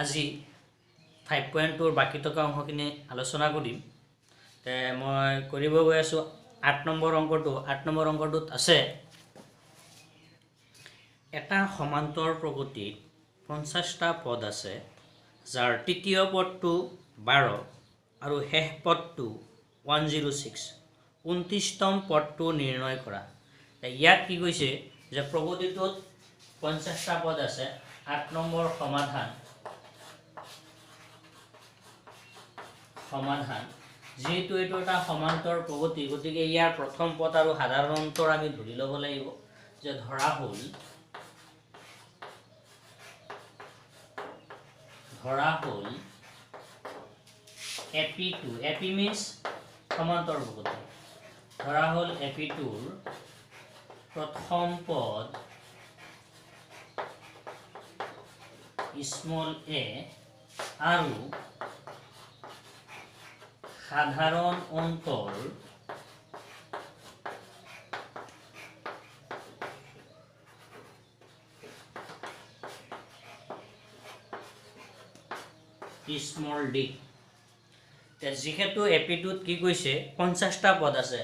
আজি 5.2 বাকি থকা অংশখিনি আলোচনা কৰিম। মই কৰিব গৈ আছোঁ 8 নম্বৰ অংকটো। 8 নম্বৰ অংকটোত আছে এটা সমান্তৰ প্ৰগতিত 50টা পদ আছে, যাৰ তৃতীয় পদটো 12 আৰু শেষ পদটো 106। 29তম পদটো নিৰ্ণয় কৰা। ইয়াত কি কৈছে যে প্ৰগতিটোত 50টা পদ আছে। 8 নম্বৰ সমাধান যেহেতু এইটো এটা সমান্তৰ প্ৰগতি, গতিকে ইয়াৰ প্ৰথম পদ আৰু সাধাৰণ অন্তৰ আমি ধৰি ল'ব লাগিব। যে ধৰা হ'ল AP2, AP means সমান্তৰ প্ৰগতি। ধৰা হ'ল AP2ৰ প্ৰথম পদ স্মল a আৰু সাধাৰণ অন্তৰ স্মল d। যিহেতু AP2ত কি কৈছে 50টা পদ আছে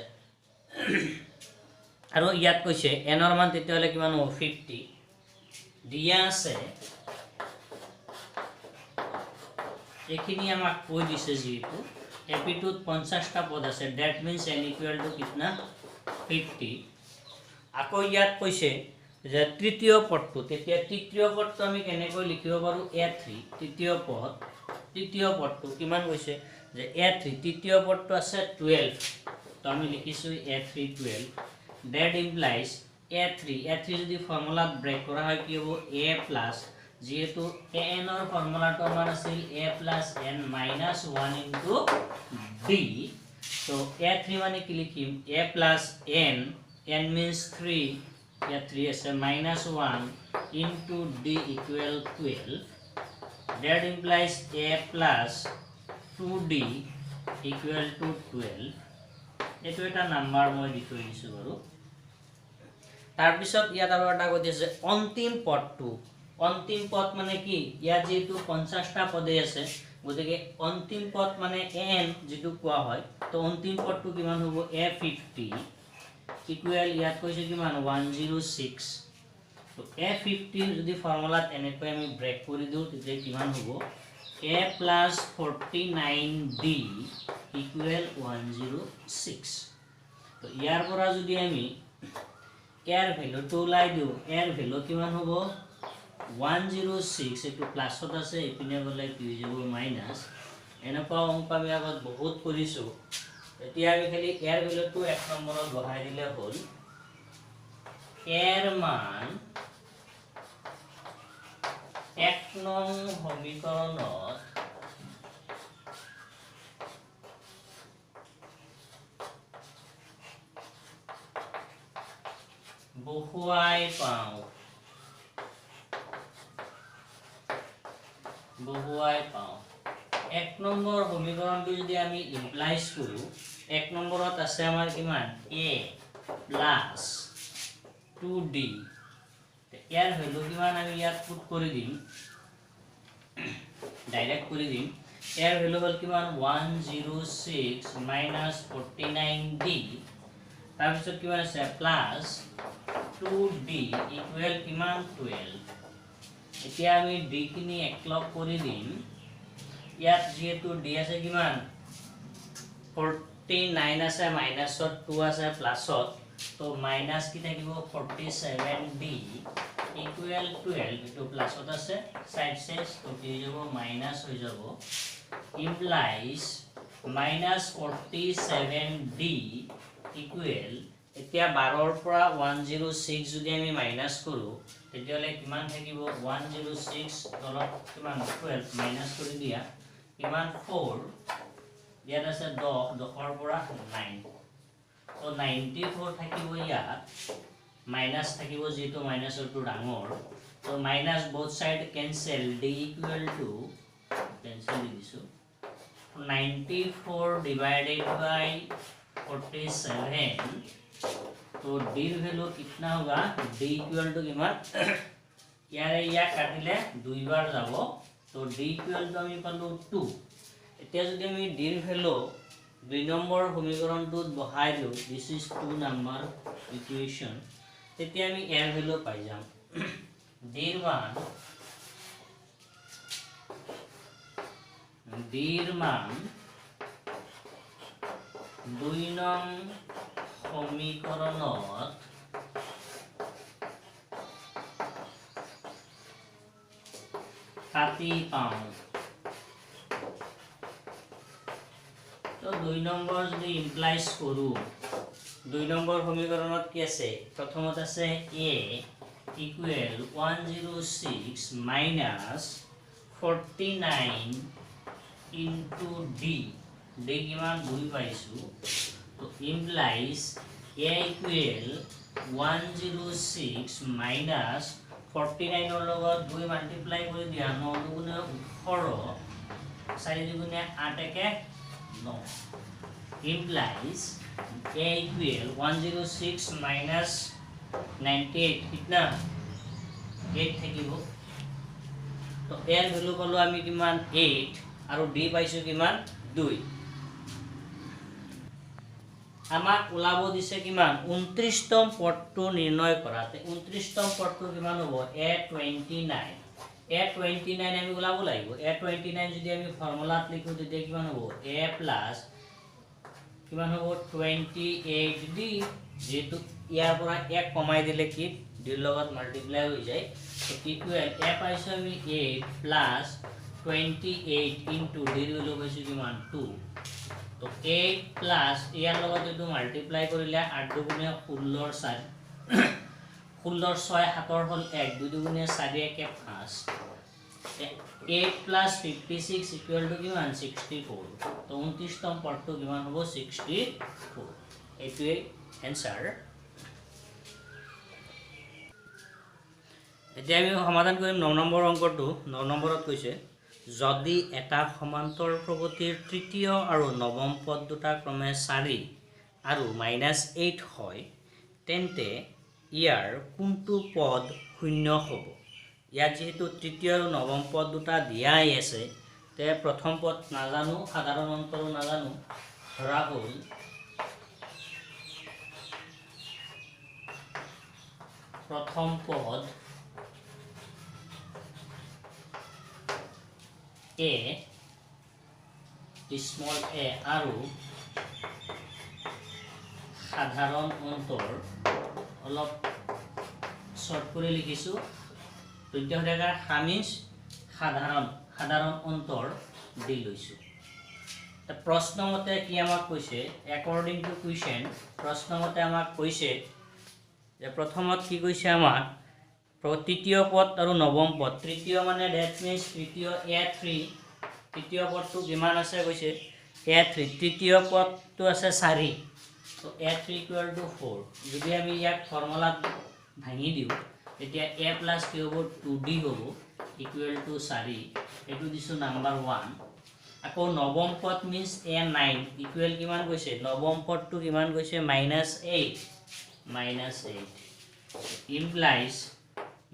আৰু ইয়াত কৈছে এনৰ মান তেতিয়াহ'লে কিমান হ'ব 50 দিয়া আছে। এইখিনি আমাক কৈ দিছে যিহেতু AP2ত 50টা পদ আছে, that means n equal to কিতনা 50। আকৌ ইয়াত কৈছে যে তৃতীয় পদটো, তেতিয়া তৃতীয় পদটো আমি কেনেকৈ লিখিব পাৰোঁ A3। তৃতীয় পদটো কিমান কৈছে যে A3 তৃতীয় পদটো আছে 12, তো আমি লিখিছোঁ A3 12। ডেট ইমপ্লাইজ A3 যদি ফৰ্মুলাত ব্ৰেক কৰা হয় কি হ'ব A প্লাছ, যেহেতু an ৰ ফৰ্মুলাটো আমাৰ আছিল A plus n minus 1 into d, তো A3 মানে কি লিখিম A plus n, n minus 3, ইয়াত 3 আছে, minus 1 into d equal 12। That implies A plus 2d equal to 12। এইটো এটা নাম্বাৰ মই দি থৈ দিছোঁ বাৰু। তাৰপিছত ইয়াত আৰু এটা কৈ দিছে অন্তিম পদটো। অন্তিম পদ মানে কি, ইয়াত যিহেতু 50টা পদেই আছে, গতিকে অন্তিম পদ মানে n যিটো কোৱা হয়, তো অন্তিম পদটো কিমান হ'ব A50 ইকুৱেল ইয়াত কৈছে কিমান 106। তো A50 যদি ফৰ্মুলাত এনেকৈ আমি ব্ৰেক কৰি দিওঁ তেতিয়া কিমান হ'ব A প্লাছ 49d ইকুৱেল 106। তো ইয়াৰ পৰা যদি আমি ইয়াৰ ভেলুটো ওলাই দিওঁ, ইয়াৰ ভেলু কিমান হ'ব 106। এইটো প্লাছত আছে, এইপিনে গ'লে কি হৈ যাব মাইনাছ। এনেকুৱা অংক আমি আগত বহুত কৰিছোঁ। এতিয়া আমি খালি ইয়াৰ ভেলুটো 1 নম্বৰত বহাই দিলে হ'ল। ইয়াৰ মান 1 নং সমীকৰণত বহুৱাই পাওঁ। 1 নম্বৰ সমীকৰণটো যদি আমি ইমপ্লাইজ কৰোঁ, 1 নম্বৰত আছে আমাৰ কিমান A plus 2d। Year value কিমান আমি ইয়াত পুট কৰি দিম, ডাইৰেক্ট কৰি দিম। ইয়াৰ ভেলু হ'ল কিমান 106 মাইনাছ 49d, তাৰপিছত কিমান আছে প্লাছ 2d ইকুৱেল কিমান 12। এতিয়া আমি d খিনি একলগ কৰি দিম। ইয়াত যিহেতু d আছে কিমান 49 আছে, মাইনাছত 2 আছে, প্লাছত, তো মাইনাছ কি থাকিব 47d ইকুৱেল 12। এইটো প্লাছত আছে, সাইড চেঞ্জ তো কি হৈ যাব মাইনাছ হৈ যাব। ইমপ্লাইজ মাইনাছ 47d ইকুৱেল, এতিয়া 12ৰ পৰা 106 যদি আমি মাইনাছ কৰোঁ তেতিয়াহ'লে কিমান থাকিব 106 তলত কিমান 12 মাইনাছ কৰি দিয়া কিমান 4, ইয়াত আছে 10, 10ৰ পৰা 9, তো 94 থাকিব। ইয়াত মাইনাছ থাকিব, যিহেতু মাইনাছৰটো ডাঙৰ, তো minus both side cancel, d equal to cancel দি দিছোঁ 94 डिवाइडेड बाय 47। तो d वैल्यू कितना होगा, d इक्वल टू कितना यार या काटिले 2 बार যাব তো d ইকুৱেল টু আমি পালো 2 এতিয়া যদি আমি d ৰ ভ্যালু 2 নম্বৰ সমীকৰণটোত বহাই দিও দিস ইজ 2 নম্বৰ ইকুৱেশ্যন তেতিয়া আমি এৰ ভ্যালু পাই যাম d ৰ মান 2 নং সমীকৰণত কাটি পাওঁ তো 2 নম্বৰ যদি ইমপ্লাইজ কৰো 2 নম্বৰ সমীকৰণত কি আছে প্ৰথমত আছে a equal 106 minus 49 into d d কিমান বুজি পাইছো তো ইমপ্লাইজ a ইকুৱেল 106 মাইনাস 49 ৰ লগত 2 মাল্টিপ্লাই কৰি দিয়া 9 দুগুণে 18 4 দুগুণে 8 একে 9 implies a equal 106 minus 98 कितना 8 থাকিব তো এর ভ্যালু পালো আমি কিমান 8 আৰু d পাইছো কিমান 2 আমাক ওলাব দিছে কিমান 29তম পদটো নিৰ্ণয় কৰাতে 29তম পদটো কিমান হ'ব a29 আমি ওলাব লাগিব a29 যদি আমি ফৰ্মুলাত লিখো তেতিয়া কিমান হ'ব a প্লাস কিমান হ'ব 28d যেটো ইয়াৰ পৰা 1 কমাই দিলে কি d লগত মাল্টিপ্লাই হৈ যায় তো ইকুৱেল a পাইছো আমি 8 প্লাস 28 ইনটু d ভ্যালু পাইছো কিমান 2 তো 8 প্লাস ইয়াৰ লগত এটো মাল্টিপ্লাই কৰিলে 8 দুগুণে 16 ৰ 4 16 6 7 হল 1 2 দুগুণে 4 1 5 8 plus 56 equal to কিমান 64 তো 29তম পদটো কিমান হ'ব 64 এটোৱে आंसर এতিয়া আমি সমাধান কৰিম 9 নম্বৰ অংকটো 9 নম্বৰত কৈছে যদি এটা সমান্তৰ প্ৰগতিৰ তৃতীয় আৰু নৱম পদ দুটা ক্ৰমে 4 আৰু -8 হয় তেন্তে ইয়াৰ কোনটো পদ শূন্য হ'ব ইয়াত যেহেতু তৃতীয় আৰু নৱম পদ দুটা দিয়াই আছে তে প্ৰথম পদ নাজানো সাধাৰণ অন্তৰো নাজানো ধৰা হ'ল প্ৰথম পদ a small a আৰু সাধাৰণ অন্তৰ অলপ শৰ্ট কৰে লিখিছো তৃতীয় ৰেখাৰ সামিজ সাধাৰণ অন্তৰ দি লৈছো তা প্ৰশ্নমতে কি আমাক কৈছে অ্যাকৰ্ডিং টু কোয়েশ্চন প্ৰশ্নমতে আমাক কৈছে যে প্ৰথমত কি কৈছে আমাক তৃতীয় পদ আৰু নৱম পদ তৃতীয় মানে দ্যাট মিন্স তৃতীয় a3 তৃতীয় পদটো কিমান আছে কৈছে a3 তৃতীয় পদটো আছে 4 তো a3 equal to 4 যদি আমি ইয়াক ফৰ্মুলাত ভাঙি দিও এতিয়া a plus কি হ'ব 2d হ'ব equal to 4 এটো দিছো নাম্বাৰ 1 আকৌ নৱম পদ মিন্স a9 equal কিমান কৈছে নৱম পদটো কিমান কৈছে -8 implies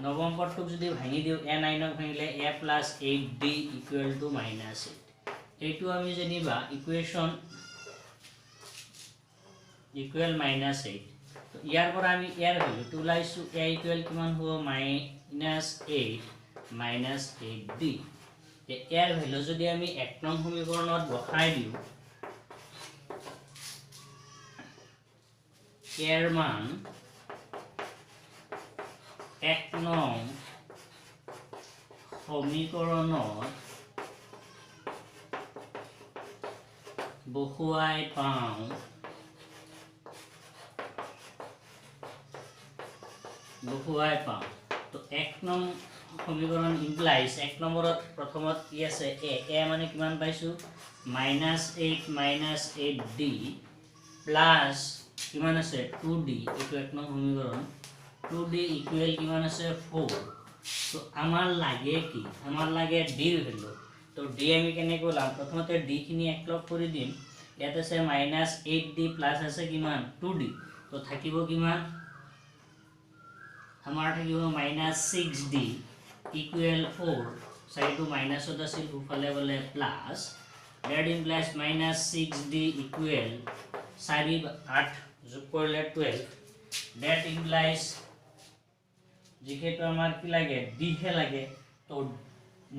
নৱম পদটো যদি ভাঙি দিও a9 ক ভাঙিলে a plus 8d equal to -8 এইটো আমি জানিবা ইকুৱেশ্যন equal -8 তো ইয়াৰ পৰা আমি ইয়াৰ ভ্যালুটো লাইছো a equal কিমান হ'ব -8d ইয়াৰ ভ্যালু যদি আমি 1 নং সমীকৰণত বহাই দিও ইয়াৰ মান 1 নং সমীকৰণত বহুৱাই পাওঁ তো 1 নং সমীকৰণ ইমপ্লাইজ 1 নম্বৰত প্ৰথমত কি আছে a মানে কিমান পাইছো -8d প্লাস কিমান আছে 2d এটো 1 নং সমীকৰণ 2d ইকুৱেল কিমান আছে 4 তো আমাৰ লাগে কি আমাৰ লাগে d ৰ ভ্যালু তো d আমি কেনে কলাম প্ৰথমতে d খিনি একলগ কৰি দিম ইয়াত আছে -8d প্লাস আছে কিমান 2d তো থাকিব কিমান আমাৰ থাকিব -6d equal 4 চাৰিটো মাইনাছত আছিল সোঁফালে গ'লে plus that implies minus 6d equal 4 8 যোগ কৰিলে 12 ডেট ইমপ্লাইজ যিহেতু আমাৰ কি লাগে d হে লাগে তো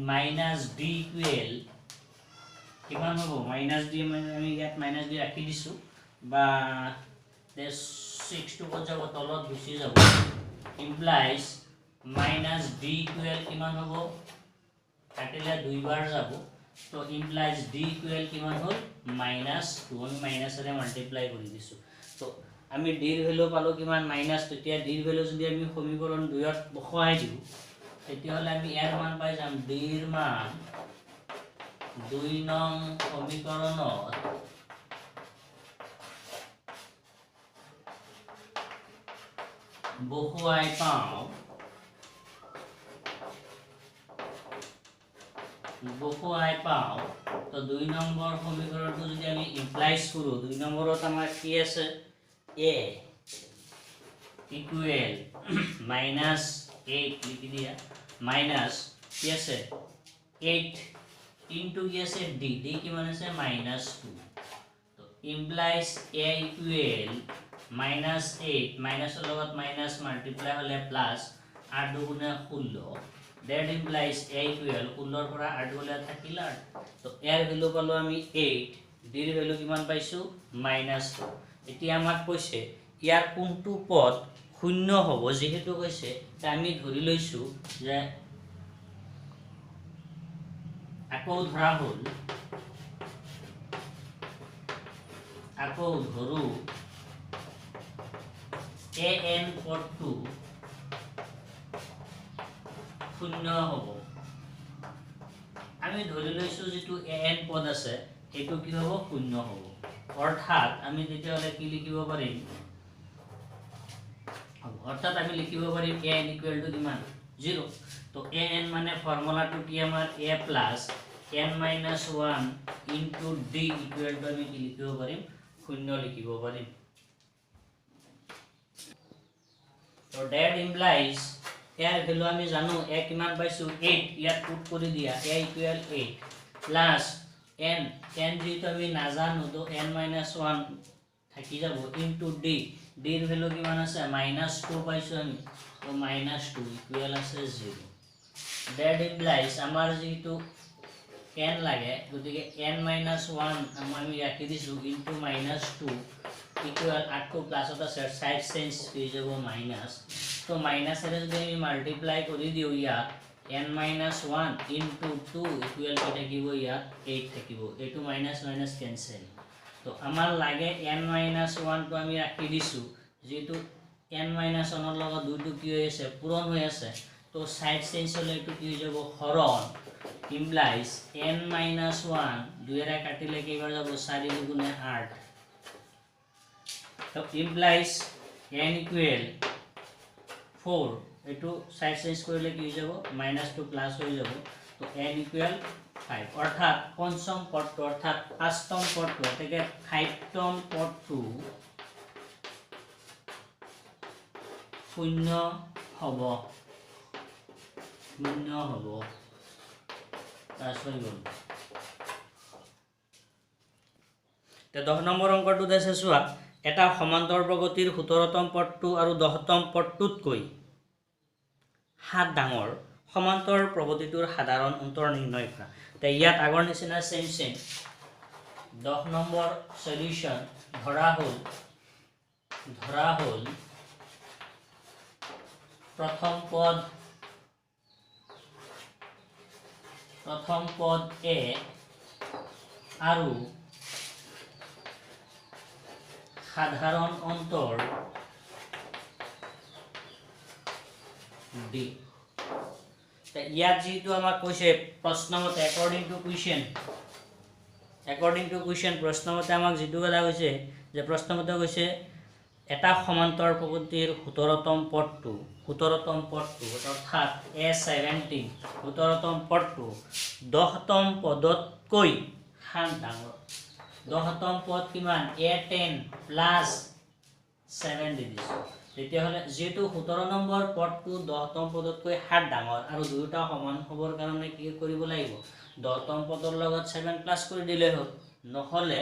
মাইনাছ d ইকুৱেল কিমান হ'ব মাইনাছ d মানে আমি ইয়াত মাইনাছ d ৰাখি দিছোঁ বা 6 টো ক'ত যাব তলত গুচি যাব ইমপ্লাইজ মাইনাছ d ইকুৱেল কিমান হ'ব কাটিলে দুইবাৰ যাব তো ইমপ্লাইজ d ইকুৱেল কিমান হ'ল -2 আমি মাইনাছৰে মাল্টিপ্লাই কৰি দিছোঁ তো আমি d ৰ ভ্যালু পালো কিমান মাইনাছ তেতিয়া d ৰ ভ্যালু যদি আমি সমীকৰণ 2 ত বহাই দিওঁ তেতিয়াহ'লে আমি ইয়াৰ মান পাই যাম d ৰ মান 2 নং সমীকৰণত বহুৱাই পাওঁ তো 2 নম্বৰ সমীকৰণটো যদি আমি ইমপ্লাইজ কৰোঁ 2 নম্বৰত আমাৰ কি আছে a ইকুৱেল -8 লিখি দিয়া মাইনাছ কি আছে 8 ইনটু কি আছে d কিমান আছে -2 তো ইমপ্লাইজ a ইকুৱেল -8 মাইনাছৰ লগত মাইনাছ মাল্টিপ্লাই হ'লে প্লাছ 8 দুগুণে 16 that implies a equal 16 ৰ পৰা 8 গলে থাকিল তো এৰ ভ্যালু পালো আমি 8 d ৰ ভ্যালু কিমান পাইছো -2 এতিয়া আমাক কৈছে ইয়াৰ কোনটো পদ শূন্য হ'ব যেহেতু কৈছে তা আমি ধৰি লৈছো যে আকৌ ধৰো an পদটো শূন্য হ'ব আমি ধৰি লৈছো যেটো an পদ আছে এটো কি হ'ব শূন্য হ'ব অৰ্থাৎ আমি তেতিয়াহলে কি লিখিব পাৰিম আমি লিখিব পাৰিম an ইকুৱেল টু কিমান 0 তো an মানে ফৰ্মুলাটো কি আমাৰ a plus n minus 1 into d equal two আমি কি লিখিব পাৰিম শূন্য লিখিব পাৰিম তো that implies ইয়াৰ ভ্যালু আমি জানো a কিমান পাইছো 8 ইয়াত পুট কৰি দিয়া a ইকুৱেল 8 প্লাস n যেটো আমি নাজানো তো n minus 1 থাকি যাব ইনটু d ৰ ভ্যালু কিমান আছে -2 পাইছো আমি তো -2 ইকুৱেল আছে 0 that implies আমাৰ যেটো n লাগে গতিকে n minus 1 আমি ৰাখি দিছো ইনটু -2 ইকুৱেল 8 টু প্লাসত আছে সাইড চেঞ্জ হৈ যাব মাইনাস তো মাইনাস এৰে যদি আমি মাল্টিপ্লাই কৰি দিও ইয়াত n minus 1 into 2 equal কি থাকিব ইয়াত 8 থাকিব এটো মাইনাস মাইনাস ক্যান্সেল তো আমাৰ লাগে n minus 1 তো আমি ৰাখি দিছো যেটো n minus 1 ৰ লগত 2 টো কি হৈ আছে পূৰণ হৈ আছে তো সাইড চেঞ্জ হলে এটো কি হৈ যাব হৰণ implies n minus 1 2 এৰে কাটিলে কেইবাৰ যাব 4 গুণে 8 তো implies n equal 4 এটো সাইড চেঞ্জ কৰিলে কি হৈ যাব -2 প্লাস হৈ যাব তো n equal 5 অৰ্থাৎ পঞ্চম পদটো অৰ্থাৎ পাঁচতম পদটো এটাকে 5তম পদটো শূন্য হ'ব তাছই গল তে 10 নম্বৰ অংকটো আছে চোৱা এটা সমান্তৰ প্ৰগতিৰ 17তম পদটো আৰু 10তম পদটোতকৈ 7 ডাঙৰ সমান্তৰ প্ৰগতিটোৰ সাধাৰণ অন্তৰ নিৰ্ণয় কৰা তে ইয়াত আগৰ নিচিনা সেম 10 নম্বৰ সলিউশন ধৰা হল প্ৰথম পদ a আৰু সাধাৰণ অন্তৰ d ইয়াত যেটো আমাক কৈছে প্ৰশ্নমতে according to question প্ৰশ্নমতে আমাক যেটো কথা কৈছে যে প্ৰশ্নমতে কৈছে এটা সমান্তৰ প্ৰগতিৰ 17তম পদটো অৰ্থাৎ a17 17তম পদটো 10তম পদতকৈ 7 ডাঙৰ 10তম পদ কিমান a10 plus 7 দি দিছো তেতিয়াহ'লে যেহেতু 17 নম্বৰ পদটো 10তম পদতকৈ 7 ডাঙৰ আৰু দুয়োটা সমান হ'বৰ কাৰণে কি কৰিব লাগিব 10তম পদৰ লগত 7 প্লাস কৰি দিলে হ'ল নহ'লে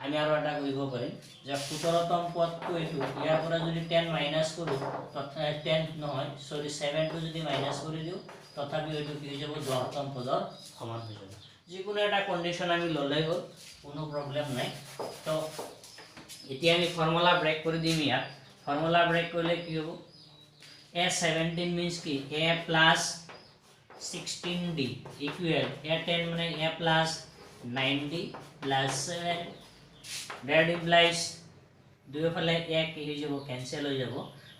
আমি আৰু এটা কৰিব পাৰিম যে 17তম পদটো এইটো ইয়াৰ পৰা যদি 10 মাইনাস কৰো তথা 10 নহয় সৰি 7 টো যদি মাইনাস কৰি দিও তথাপি এইটো কি হৈ যাব 10তম পদৰ সমান হৈ যাব যিকোনো এটা কন্ডিশন আমি ললে হ'ল কোনো প্ৰবলেম নাই তো এতিয়া আমি ফৰ্মুলা ব্ৰেক কৰি দিম ইয়াত ফৰ্মুলা ব্ৰেক কৰিলে কি হ'ব a17 means কি a plus 16d equal a10 মানে a plus 9d plus 7 that implies দুয়োফালে a কি হৈ যাব ক্যান্সেল হৈ যাব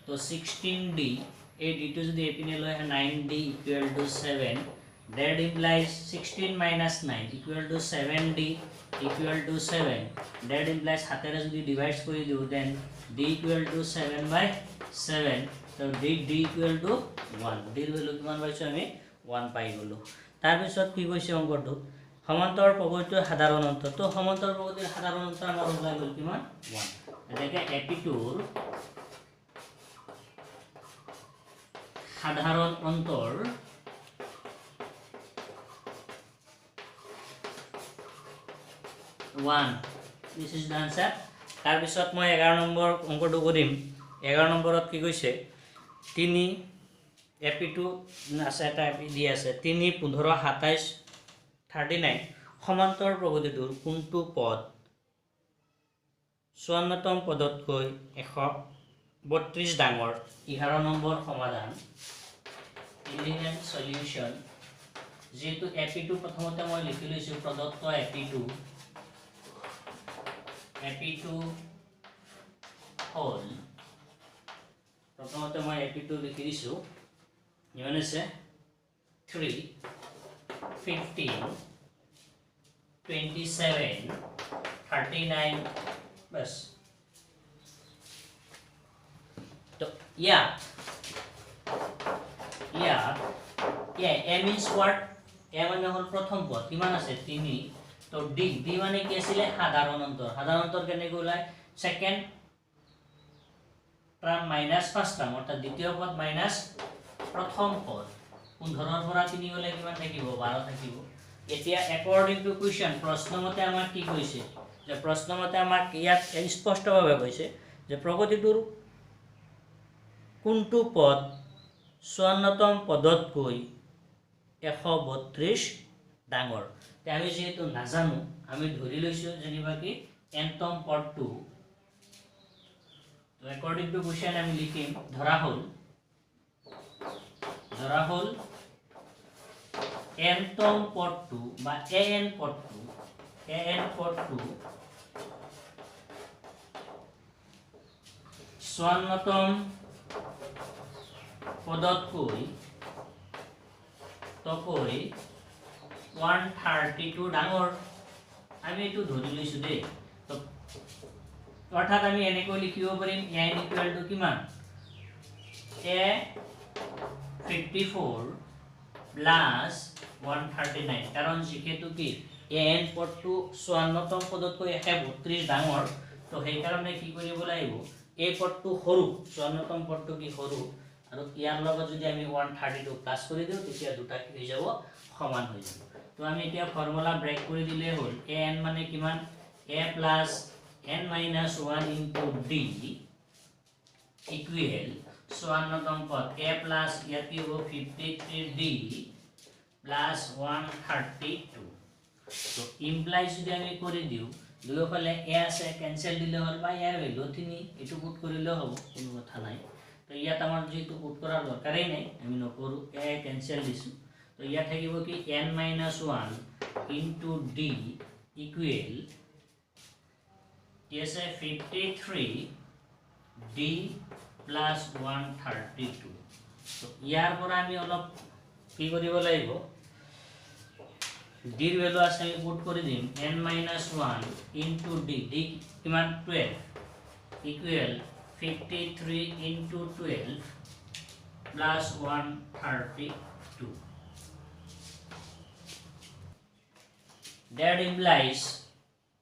তো 16d এই d টো যদি এপিনে লয় 9d equal to 7 that implies 16 minus 9 equal to 7d equal to 7 that implies হাতেৰে যদি ডিভাইড কৰি দিও then d equal to 7 by 7 so d equal to 1 d এর ভ্যালু কিমান পাইছো আমি 1 পাই গলো তাৰ পিছত কি কৈছে অংকটো সমান্তৰ প্ৰগতিৰ সাধাৰণ অন্তৰ তো সমান্তৰ প্ৰগতিৰ সাধাৰণ অন্তৰ আমাৰ ওলাই গল কিমান 1 এটাকে AP2 ৰ সাধাৰণ অন্তৰ 1 this is the answer তাৰ পিছত মই 11 নম্বৰ অংকটো কৰিম 11 নম্বৰত কি কৈছে 3 AP2 আছে এটা AP দি আছে 3 15 27 39 সমান্তৰ প্ৰগতিটোৰ কোনটো পদ 54তম পদতকৈ 132 ডাঙৰ 11 নম্বৰ সমাধান ইলিমেন্ট সলিউশন যেটো AP2 প্ৰথমতে মই লিখি লৈছো প্ৰদত্ত AP2 হল প্ৰথমতে মই AP2 লিখি দিছো ইমান আছে 3 15 27 39 बस तो या a means what a মানে হল প্ৰথম পদ কিমান আছে 3 তো d মানে কি আছিল সাধাৰণ অন্তৰ কেনে গলাই second term minus first term অৰ্থাৎ দ্বিতীয় পদ মাইনাস প্ৰথম পদ 15 ৰ পৰা 3 গলে কিমান থাকিব 12 থাকিব এতিয়া অ্যাকৰ্ডিং টু কোয়েশ্চন প্ৰশ্নমতে আমাৰ কি কৈছে যে প্ৰশ্নমতে আমাৰ ইয়াত স্পষ্টভাৱে কৈছে যে প্ৰগতিটোৰ কোনটো পদ 54তম পদতকৈ 132 ডাঙৰ তে আমি যেহেতু নাজানো আমি ধৰি লৈছো যেনিবা কি nতম পদটো তো অ্যাকৰ্ডিং টু কোয়েশ্চন আমি লিখিম ধৰা হল nতম পদটো বা an পদটো 54তম পদতকৈ 132 ডাঙৰ আমি এটো ধৰি লৈছো দে তো অৰ্থাৎ আমি এনেকৈ লিখিব পাৰিম n ইকুৱেল টু কিমান a 54 প্লাস 139 কাৰণ যেহেতু কি n পদটো 54তম পদতকৈ 132 ডাঙৰ তো সেই কাৰণে কি কৰিব লাগিব এই পদটো সৰু 54তম পদটো কি সৰু আৰু ইয়াৰ লগত যদি আমি 132 প্লাস কৰি দিও তেতিয়া দুটা কি হৈ যাব সমান হৈ যাব তো আমি এতিয়া ফৰ্মুলা ব্ৰেক কৰি দিলে হ'ল an মানে কিমান a plus n minus 1 into d equal 54তম পদ a plus ইয়াত কি হ'ব 53d plus 132 তো ইমপ্লাইজ যদি আমি কৰি দিও দুয়োফালে a আছে ক্যান্সেল দিলে হ'ল বা ইয়াৰ ভ্যালু 3 এটো পুট কৰিলে হ'ব কোনো কথা নাই তো ইয়াত আমাৰ যেটো পুট কৰাৰ দৰকাৰই নাই আমি নকৰো a ক্যান্সেল দিছো তো ইয়া থাকিব কি n - 1 into d equal yes 53 d plus 132 তো ইয়াৰ পৰা আমি অলপ কি কৰিব লাগিব d এৰ ভ্যালু আছে আমি পুট কৰি দিম n - 1 into d কিমান 12 equal 53 into 12 plus 132 that implies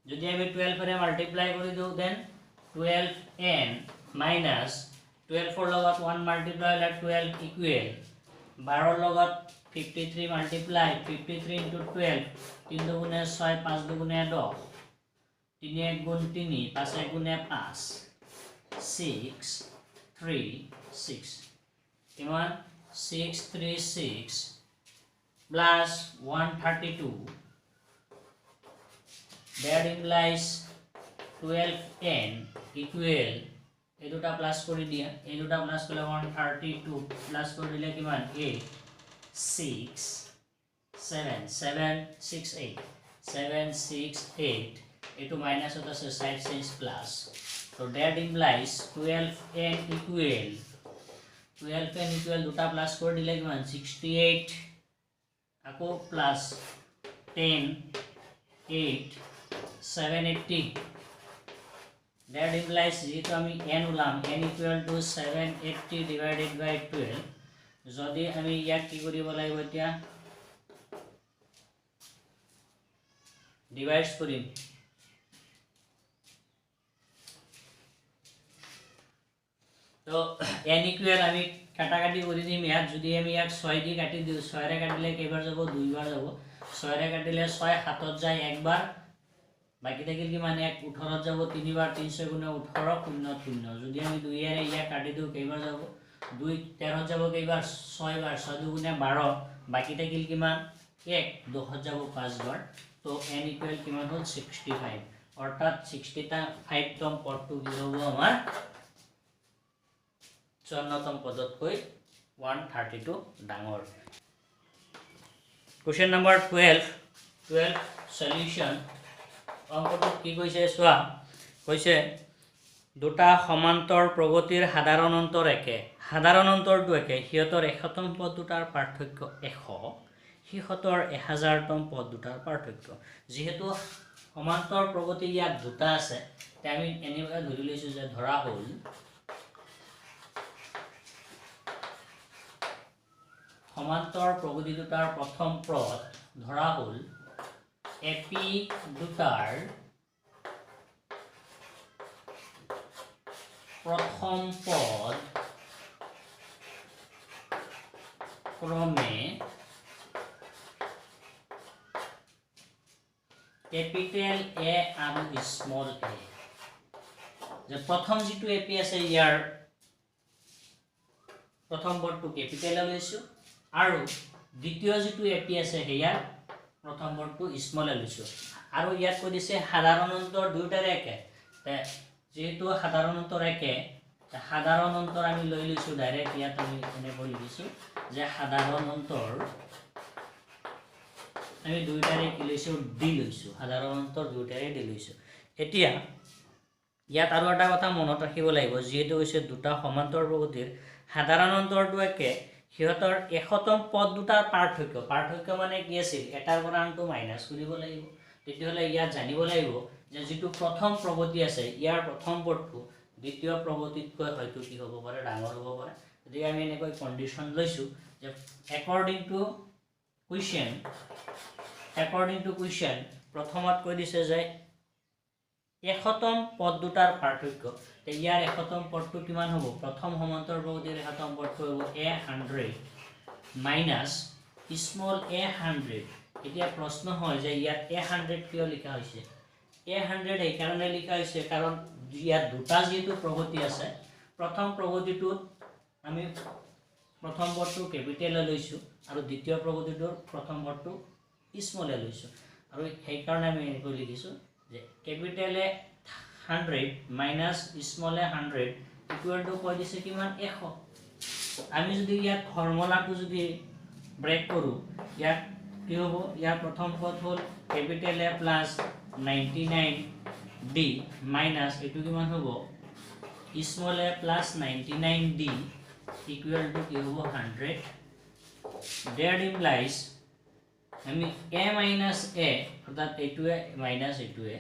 যদি আমি 12 এর মাল্টিপ্লাই কৰি দিও দেন 12n minus 12 লগত 1 মাল্টিপ্লাই হলে 12 ইকুৱেল 12 লগত 53 মাল্টিপ্লাই 53 into 12 3 দুগুণে 6 5 দুগুণে 10 3 1 গুণ 3 5 1 গুণে 5 6 3 6 কিমান 636 plus 132 that implies 12n equal এই দুটা প্লাস কৰি দিয়া এই দুটা প্লাস কৰিলে 132 প্লাস কৰি দিলে কিমান 8 6 7 7 6 8 7 6 8 এইটো মাইনাস হতে আছে side change plus so that implies 12n equal দুটা প্লাস কৰি দিলে কিমান 68 আকৌ প্লাস 10 8 780 that implies যেহেতু আমি n উলাম n equal to 780 divided by 12 যদি আমি ইয়াক কি কৰিব লাগিব এতিয়া ডিভাইড কৰিম তো n equal আমি কাটাকাটি কৰি দিম ইয়াত যদি আমি ইয়াক 6 দি কাটি দিও 6 ৰে কাটিলে কেইবাৰ যাব দুইবাৰ যাব 6 ৰে কাটিলে 6 হাতত যায় একবাৰ বাকি থাকিল কি মানে 18 যাব তিনিবাৰ 300 গুণে 18 0 0 যদি আমি 2 ৰে ইয়াক কাটি দিও কেইবাৰ যাব 2 13 যাব কেইবাৰ 6 বাৰ 6 দুগুণে 12 বাকি থাকিল কিমান 1 10 যাব 5 বাৰ তো n equal কিমান হ'ল 65 অৰ্থাৎ 65 তম পদটো কি হ'ব আমাৰ 54 তম পদতকৈ 132 ডাঙৰ क्वेश्चन नंबर 12 सॉल्यूशन অঙ্কটো কি কৈছে চোৱা কৈছে দুটা সমান্তৰ প্ৰগতিৰ সাধাৰণ অন্তৰ একে সাধাৰণ অন্তৰটো একে হিয়তৰ 100তম পদ দুটাৰ পাৰ্থক্য 100 হিয়তৰ 1000তম পদ দুটাৰ পাৰ্থক্য যেহেতু সমান্তৰ প্ৰগতি ইয়াত দুটা আছে তে আমি এনেকৈ ধৰি লৈছো যে ধৰা হ'ল সমান্তৰ প্ৰগতি দুটাৰ প্ৰথম পদ ধৰা হ'ল এপি দুটাৰ প্ৰথম পদ ক্ৰমে ক্যাপিটেল এ আৰু স্মল এ যে প্ৰথম যেটো এপি আছে ইয়াৰ প্ৰথম পদটো ক্যাপিটেল লৈছো আৰু দ্বিতীয় যেটো এপি আছে হেয়াৰ প্ৰথম পদটো স্মল লৈছো আৰু ইয়াত কৈ দিছে সাধাৰণ অন্তৰ দুটাৰে একে যেহেতু সাধাৰণ অন্তৰ একে সাধাৰণ অন্তৰ আমি লৈ লৈছো ডাইৰেক্ট ইয়াত আমি এনে কৈ লিখিছো যে সাধাৰণ অন্তৰ আমি দুটাৰে কি লৈছো ডি লৈছো সাধাৰণ অন্তৰ দুটাৰে ডি লৈছো এতিয়া ইয়াত আৰু এটা কথা মনত ৰাখিব লাগিব যেহেতু হৈছে দুটা সমান্তৰ প্ৰগতিৰ সাধাৰণ অন্তৰটো একে হিয়তৰ 100তম পদ দুটাৰ পাৰ্থক্য মানে কি আছিল এটাৰ পৰা আনটো মাইনাস কৰিব লাগিব তেতিয়াহলে ইয়াত জানিব লাগিব যে যেটো প্ৰথম প্ৰগতি আছে ইয়াৰ প্ৰথম পদটো দ্বিতীয় প্ৰগতিতকৈ হয়তো কি হ'ব পাৰে ডাঙৰ হ'ব পাৰে যদি আমি এনেকৈ কন্ডিশন লৈছো যে according to question প্ৰথমত কৈ দিছে যে 100তম পদ দুটাৰ পাৰ্থক্য তে ইয়াৰ 100তম পদটো কিমান হ'ব প্ৰথম সমান্তৰ প্ৰগতিৰ 100তম পদটো হ'ব a100 মাইনাস স্মল a100 এতিয়া প্ৰশ্ন হয় যে ইয়াত a100 কিয় লিখা হৈছে a100 এই কাৰণে লিখা হৈছে কাৰণ ইয়াত দুটা যেটো প্ৰগতি আছে প্ৰথম প্ৰগতিটোত আমি প্ৰথম পদটো ক্যাপিটেল লৈছো আৰু দ্বিতীয় প্ৰগতিটোৰ প্ৰথম পদটো স্মল লৈছো আৰু সেই কাৰণে আমি এনেকৈ লিখিছো যে capital A 100 minus small A 100 equal to কৈ দিছে কিমান 100 আমি যদি ইয়াত ফৰ্মুলাটো যদি ব্ৰেক কৰো ইয়াত কি হ'ব ইয়াৰ প্ৰথম পদ হ'ল ক্যাপিটেল এ প্লাস 99d মাইনাস এটো কিমান হ'ব small A plus 99d equal to কি হ'ব 100 that implies আমি a minus a অর্থাৎ এটুৱে মাইনাস এটুৱে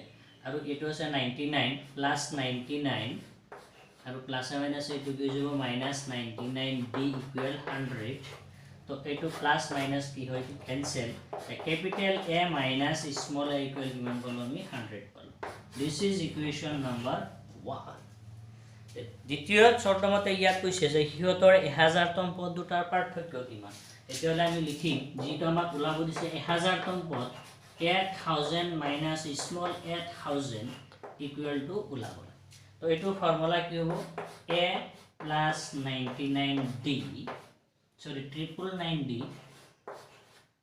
আৰু এটো আছে 99 প্লাস 99 আৰু প্লাস মাইনাস এটু কি যাব মাইনাস 99d ইকুয়াল 100 তো এটু প্লাস মাইনাস কি হয় cancel capital a minus small a equal কিমান পালো আমি 100 পালো দিস ইজ ইকুয়েশন নাম্বার 1 দ্বিতীয় শর্তমতে ইয়াত কৈছে যে সিহঁতৰ 1000তম পদ দুটাৰ পাৰ্থক্য কিমান এতিয়ালে আমি লিখিম যিটো আমাক ওলাব দিছে 1000তম পদ 8000 মাইনাস স্মল 8000 ইকুয়াল টু ওলাব তো এটো ফর্মুলা কি হ'ব a plus 99d sorry 999d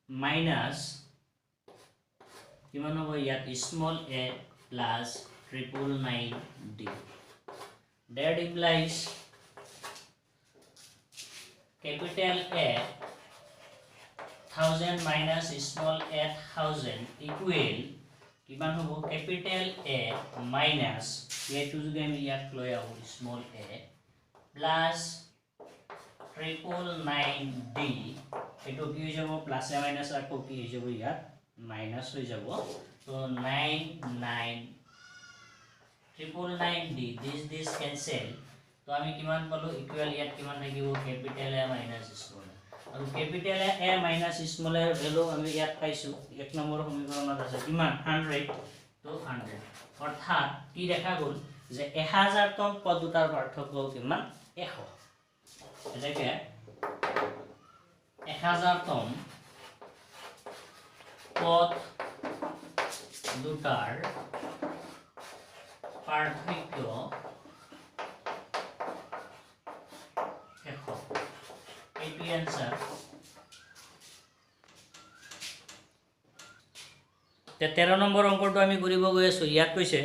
minus কিমান হ'ব ইয়াত small a plus 999d that implies capital A 1000 minus small a 1000 equal কিমান হ'ব capital A minus এইটো যদি আমি ইয়াত লৈ আহো small a plus 999d এটো কি হৈ যাব প্লাস এ মাইনাস আকৌ কি হৈ যাব ইয়াত মাইনাস হৈ যাব তো 999d this cancel তো আমি কিমান পালো ইকুয়াল ইয়াত কিমান থাকিব ক্যাপিটাল A minus small আৰু ক্যাপিটাল A minus small এৰ ভ্যালু আমি ইয়াত পাইছো এক নম্বৰ সমীকৰণত আছে কিমান 100 তো 100 অৰ্থাৎ কি দেখা গ'ল যে 1000তম পদ দুটাৰ পাৰ্থক্য কিমান 100 এটাকে 1000তম পদ দুটাৰ পাৰ্থক্য 100 এইটো आंसर 13 নম্বৰ অংকটো আমি কৰিব গৈ আছো ইয়াত কৈছে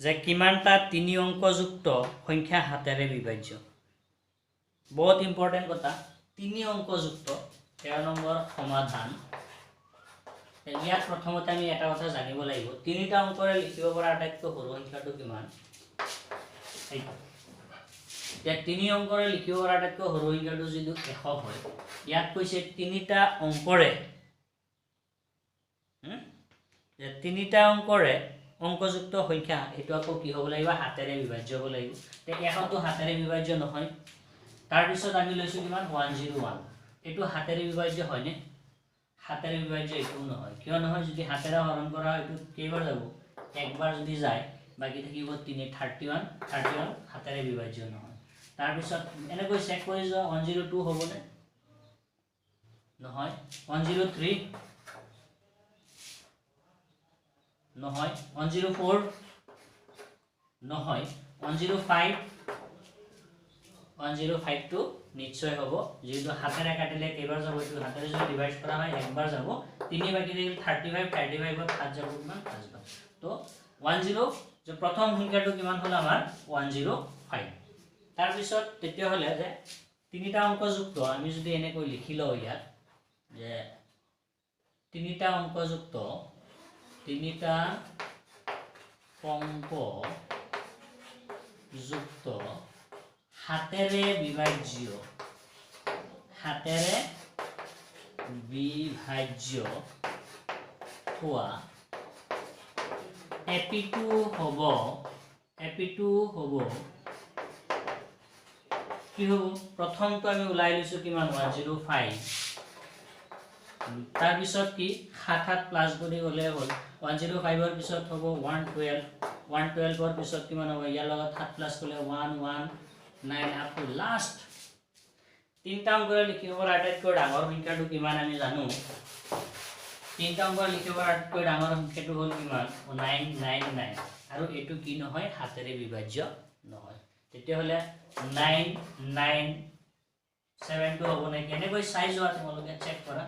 যে কিমানটা 3 অংকযুক্ত সংখ্যা হাতেৰে বিভাজ্য বহুত ইম্পৰ্টেন্ট কথা 3 অংকযুক্ত 13 নম্বৰ সমাধান ইয়াত প্ৰথমতে আমি এটা কথা জানিব লাগিব তিনিটা অংকৰে লিখিব পৰা আটাইতকৈ সৰু সংখ্যাটো কিমান এইটো या 3 অংকৰে লিখিব পৰা আটাইতকৈ সৰু সংখ্যাটো যদি 100 হয় ইয়াত কৈছে তিনিটা অংকৰে যে তিনিটা অংকৰে অংকযুক্ত সংখ্যা এটো আকৌ কি হ'ব লাগিব হাতেৰে বিভাজ্য হ'ব লাগিব তে এখনটো হাতেৰে বিভাজ্য নহয় তাৰ পিছত আমি লৈছো কিমান 101 এটো হাতেৰে বিভাজ্য হয় নে হাতেৰে বিভাজ্য এটো নহয় কিয় নহয় যদি হাতেৰে হৰণ কৰা হয় এটো কেইবাৰ যাব একবাৰ যদি যায় বাকি থাকিব 3 31 হাতেৰে বিভাজ্য নহয় তাৰ পিছত এনে কৈ চেক কৰি যোৱা 102 হ'ব নে নহয় 103 নহয় 104 নহয় 105 105 টু নিশ্চয় হ'ব যেটো হাতেৰে কাটিলে কেইবাৰ যাব এটো হাতেৰে যদি ডিভাইড কৰা হয় একবাৰ যাব 3 বাকি থাকিল 35 ত 5 যাব কিমান 5 বাৰ তো 10 যে প্ৰথম সংখ্যাটো কিমান হ'ল আমাৰ 105 তাৰ পিছত তেতিয়া হলে যে তিনিটা অংকযুক্ত আমি যদি এনে কৈ লিখি লও ইয়াত যে তিনিটা অংকযুক্ত তিনিটা অংকযুক্ত হাতেৰে বিভাজ্য হোৱা এপিটু হ'ব কি হ'ব প্ৰথমটো আমি উলাই লৈছো কিমান 105 তাৰ পিছত কি 7 প্লাস কৰি গলে হ'ল 105 ৰ পিছত হ'ব 112 ৰ পিছত কিমান হ'ব ইয়াৰ লগত 7 প্লাস কৰিলে 119 আপ টু লাষ্ট তিনটা অংক লিখিব পৰা আটাইতকৈ ডাঙৰ সংখ্যাটো কিমান আমি জানো তিনটা অংক লিখিব পৰা আটাইতকৈ ডাঙৰ সংখ্যাটো হ'ল কিমান 999 আৰু এটো কি নহয় হাতেৰে বিভাজ্য নহয় তেতিয়া হলে 997 টু হ'ব নাই কেনে কৈ সাইজ হোৱা তোমালোকে চেক কৰা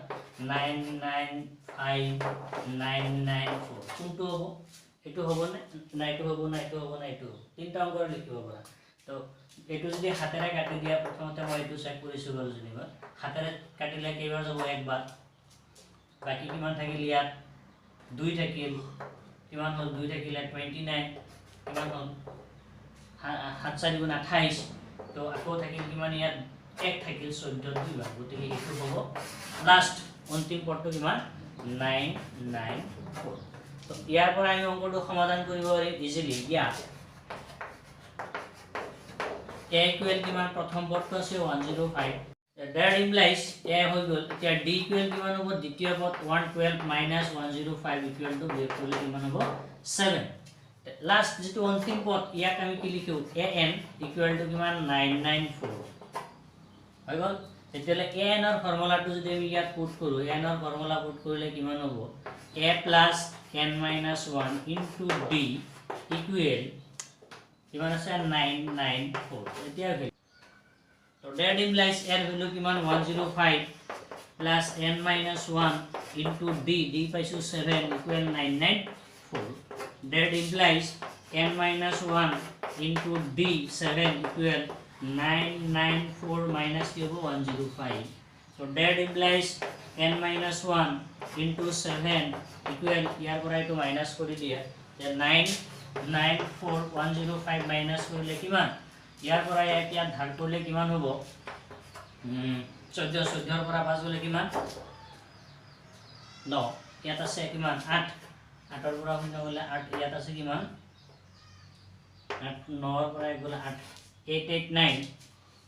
995994 কোনটো হ'ব এটো হ'ব না এটো হ'ব না এটো হ'ব না এটো তিনটা অংক লিখিব পৰা তো এটো যদি হাতেৰে কাটি দিয়া প্ৰথমতে মই এটো চেক কৰিছো গল জনিবা হাতেৰে কাটিলে কেইবাৰ যাব একবাৰ বাকি কিমান থাকিল ইয়াত 2 থাকিল কিমান হ'ল 2 থাকিলে 29 কিমান হ'ল 7 4 গুণ 28 তো আকৌ থাকিল কিমান ইয়াত এক থাকিল 14 দুইবাৰ গতিকে এটো হ'ব লাষ্ট অন্তিম পদটো কিমান 994 তো ইয়াৰ পৰা আমি অংকটো সমাধান কৰিব পাৰিম ইজিলি ইয়াত a ইকুৱেল কিমান প্ৰথম পদটো আছে 105 that implies a হৈ গল এতিয়া d ইকুৱেল কিমান হ'ব দ্বিতীয় পদ 112 - 105 ইকুৱেল টু b ইকুৱেল কিমান হ'ব 7 লাষ্ট যেটো অন্তিম পদ ইয়াক আমি কি লিখো an ইকুয়াল টু কিমান 994 হৈ গল তেতিয়ালে an ৰ ফৰ্মুলাটো যদি আমি ইয়াত পুট কৰো an ৰ ফৰ্মুলা পুট কৰিলে কিমান হ'ব a plus n minus 1 into d equal কিমান আছে 994 এতিয়া তো that implies r value কিমান 105 plus n minus 1 into d পাইছো 7 equal 994 that implies n minus 1 into d 7 equal 994 minus 105 so that implies n minus 1 into 7 equal ইয়াৰ পৰা এইটো minus কৰি দিয়া যে 994 105 মাইনাস কৰিলে কিমান ইয়াৰ পৰা ইয়াত ভাগ কৰিলে কিমান হ'ব 14 14 ৰ পৰা 5 গলে কিমান 9 ইয়াত আছে কিমান 8 8 ৰ পৰা 0 গলে 8 ইয়াত আছে কিমান 8 9 ৰ পৰা গলে 8 889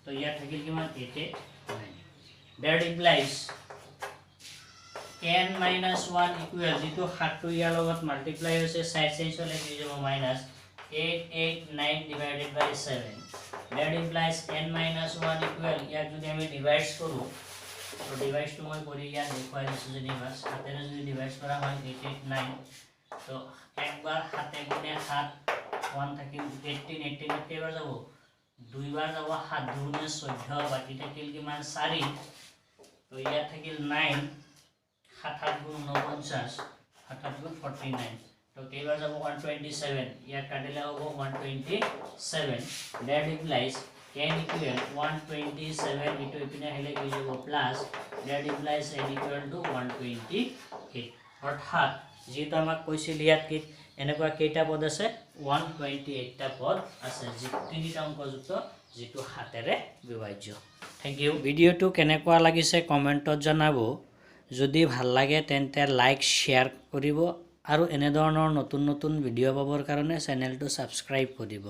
তো ইয়াত থাকিল কিমান 889 that implies n minus 1 equal যেটো 7 টো ইয়াৰ লগত মাল্টিপ্লাই হৈছে সাইড চেঞ্জ হলে কি যাব minus 889 divided by 7 that implies n minus 1 equal ইয়াক যদি আমি ডিভাইড কৰো তো ডিভাইড টো মই কৰি ইয়াত দেখুৱাই দিছো যে নিভাস হাতেৰে যদি ডিভাইড কৰা হয় 889 তো একবাৰ হাতে গুণে 7 1 থাকিল 18 18 কেইবাৰ যাব দুইবাৰ যাব 7 গুণে 14 বাকি থাকিল কিমান 4 তো ইয়াত থাকিল 9 7 গুণ 49 7 গুণ 49 तो केबार যাব 127 या काटिले होबो 127 that implies n equal 127 e to इपिने hele কি যাব plus that implies n equal to 128 অর্থাৎ যেটা আমাক কৈছিল ইয়াত কি এনেকুৱা কেইটা পদ আছে 128 টা পদ আছে যে তিনিটা অংকযুক্ত যেটো হাতেৰে বিভাজ্য থ্যাংক ইউ ভিডিওটো কেনেকুৱা লাগিছে কমেন্টত জনাব যদি ভাল লাগে তেন্তে লাইক শেয়াৰ কৰিব আৰু এনে ধৰণৰ নতুন নতুন ভিডিও পাবৰ কাৰণে চেনেলটো সাবস্ক্ৰাইব কৰিব